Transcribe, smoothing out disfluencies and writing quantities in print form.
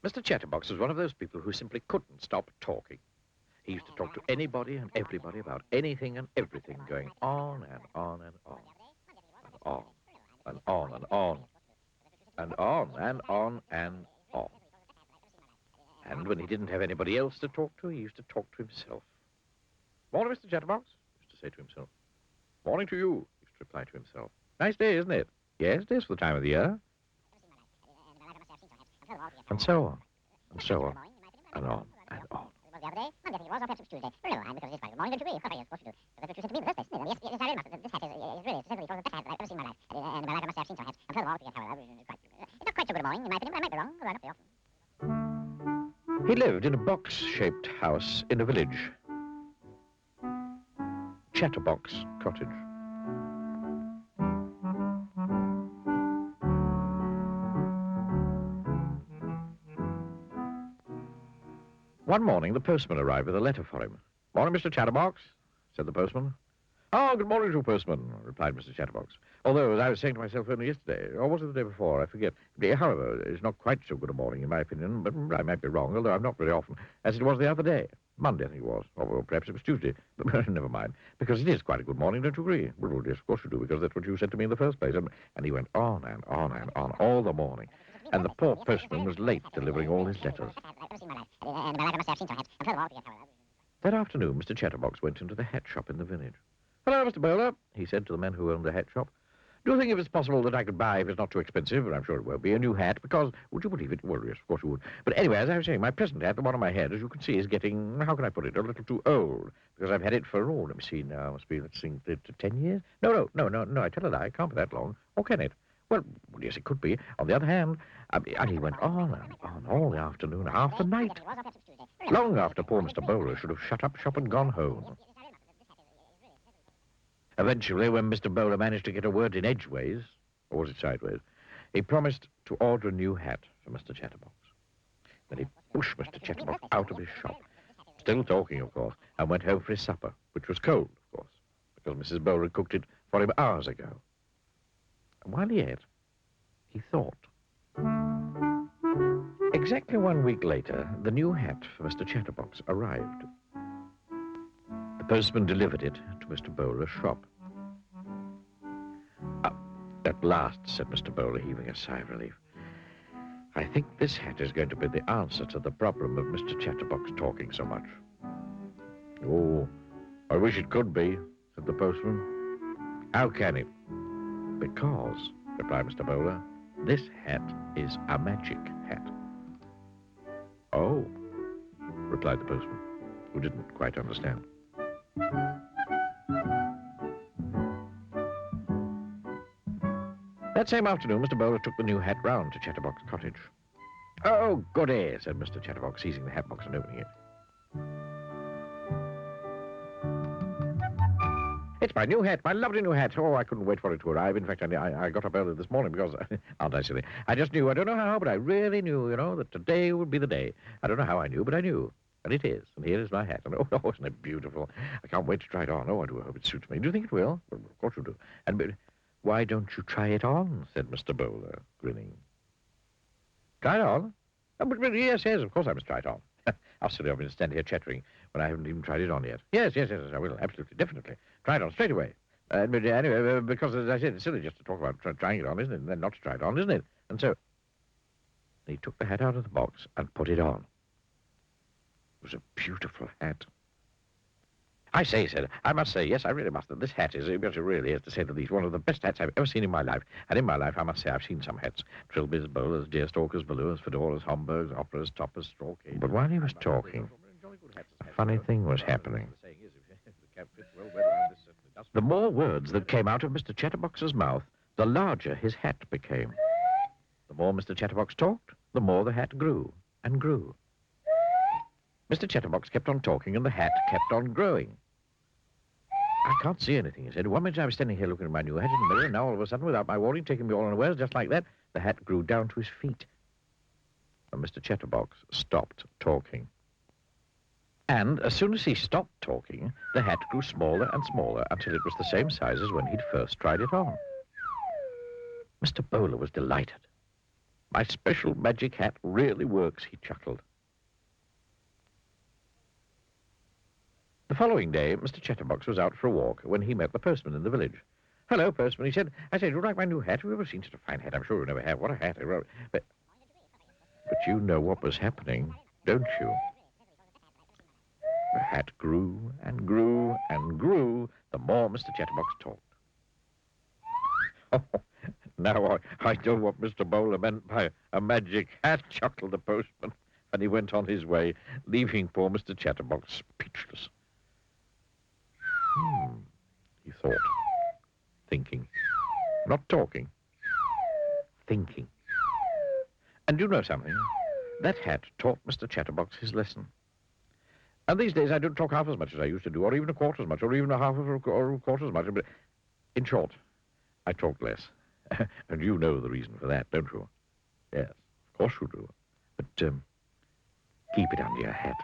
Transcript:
Mr. Chatterbox was one of those people who simply couldn't stop talking. He used to talk to anybody and everybody about anything and everything, going on and on and on. And on and on and on. And on and on and on. And when he didn't have anybody else to talk to, he used to talk to himself. Morning, Mr. Chatterbox, he used to say to himself. Morning to you, he used to reply to himself. Nice day, isn't it? Yes, it is for the time of the year. And so on, and so on, and on, and on. The other day, Monday, it was, or perhaps it was Tuesday. Very well, because it is quite good morning, don't you agree? Of course, yes, of course you do. Because that's what you said to me in the first place, isn't it? Yes, I really must. This hat is really, to say the least, one of the best hats I've ever seen in my life. And in my life, I must say I've seen some hats. And furthermore, to get however, it's not quite so good a morning, in my opinion, but I might be wrong, although I don't very often. He lived in a box-shaped house in a village. Chatterbox Cottage. One morning, the postman arrived with a letter for him. Morning, Mr. Chatterbox, said the postman. Oh, good morning to you, postman, replied Mr. Chatterbox. Although, as I was saying to myself only yesterday, or was it the day before, I forget. However, it's not quite so good a morning, in my opinion, but I might be wrong, although I'm not very often, as it was the other day. Monday, I think it was. Or well, perhaps it was Tuesday. But never mind. Because it is quite a good morning, don't you agree? Well, yes, of course you do, because that's what you said to me in the first place. And he went on and on and on all the morning. And the poor postman was late delivering all his letters. That afternoon, Mr. Chatterbox went into the hat shop in the village. Hello, Mr. Bowler, he said to the man who owned the hat shop. Do you think if it's possible that I could buy, if it's not too expensive, and I'm sure it won't be, a new hat? Because, would you believe it? Well, yes, of course you would. But anyway, as I was saying, my present hat, the one on my head, as you can see, is getting, how can I put it, a little too old. Because I've had it for, let me see now, must be, let's see, 10 years? No, I tell a lie, it can't be that long. Or can it? Well, yes, it could be. On the other hand, and he went on and on all the afternoon, half the night. Long after poor Mr. Bowler should have shut up shop and gone home. Eventually, when Mr. Bowler managed to get a word in edgeways, or was it sideways, he promised to order a new hat for Mr. Chatterbox. Then he pushed Mr. Chatterbox out of his shop, still talking, of course, and went home for his supper, which was cold, of course, because Mrs. Bowler had cooked it for him hours ago. And while he ate, he thought. Exactly 1 week later, the new hat for Mr. Chatterbox arrived. The postman delivered it to Mr. Bowler's shop. At last, said Mr. Bowler, heaving a sigh of relief. I think this hat is going to be the answer to the problem of Mr. Chatterbox talking so much. Oh, I wish it could be, said the postman. How can it? Because, replied Mr. Bowler, this hat is a magic hat. Oh, replied the postman, who didn't quite understand. That same afternoon, Mr. Bowler took the new hat round to Chatterbox Cottage. Oh, goody, said Mr. Chatterbox, seizing the hat box and opening it. It's my new hat, my lovely new hat. Oh, I couldn't wait for it to arrive. In fact, I got up early this morning because, aren't I silly? I just knew, I don't know how, but I really knew, that today would be the day. I don't know how I knew, but I knew. And it is. And here is my hat. And oh, isn't it beautiful? I can't wait to try it on. Oh, I do hope it suits me. Do you think it will? Well, of course you do. And why don't you try it on? Said Mr. Bowler, grinning. Try it on? Oh, but yes, of course I must try it on. How silly of me to stand here chattering when I haven't even tried it on yet. Yes, I will. Absolutely, definitely. Try it on straight away. But anyway, because, as I said, it's silly just to talk about trying it on, isn't it? And then not to try it on, isn't it? And so he took the hat out of the box and put it on. It was a beautiful hat. I say, said, I must say, yes, I really must, that this hat is, because it really is, to say the least, one of the best hats I've ever seen in my life. And in my life, I must say, I've seen some hats. Trilbys, bowlers, deerstalkers, velours, fedoras, Homburgs, operas, toppers, straw cages. But while he was talking, a funny thing was happening. The more words that came out of Mr. Chatterbox's mouth, the larger his hat became. The more Mr. Chatterbox talked, the more the hat grew and grew. Mr. Chatterbox kept on talking, and the hat kept on growing. I can't see anything, he said. One minute I was standing here looking at my new hat in the mirror, and now all of a sudden, without my warning, taking me all unawares, just like that, the hat grew down to his feet. And Mr. Chatterbox stopped talking. And as soon as he stopped talking, the hat grew smaller and smaller until it was the same size as when he'd first tried it on. Mr. Bowler was delighted. My special magic hat really works, he chuckled. The following day, Mr. Chatterbox was out for a walk when he met the postman in the village. "Hello, postman," he said. "I said, you like my new hat? Have you ever seen such a fine hat? I'm sure you never have. What a hat." But you know what was happening, don't you? The hat grew and grew and grew the more Mr. Chatterbox talked. "Oh, now I know what Mr. Bowler meant by a magic hat," chuckled the postman, and he went on his way, leaving poor Mr. Chatterbox speechless. He thought, thinking, not talking, thinking. And you know something? That hat taught Mr. Chatterbox his lesson. And these days I don't talk half as much as I used to do, or even a quarter as much, or even a half of a quarter as much. But in short, I talk less. And you know the reason for that, don't you? Yes, of course you do. But keep it under your hat.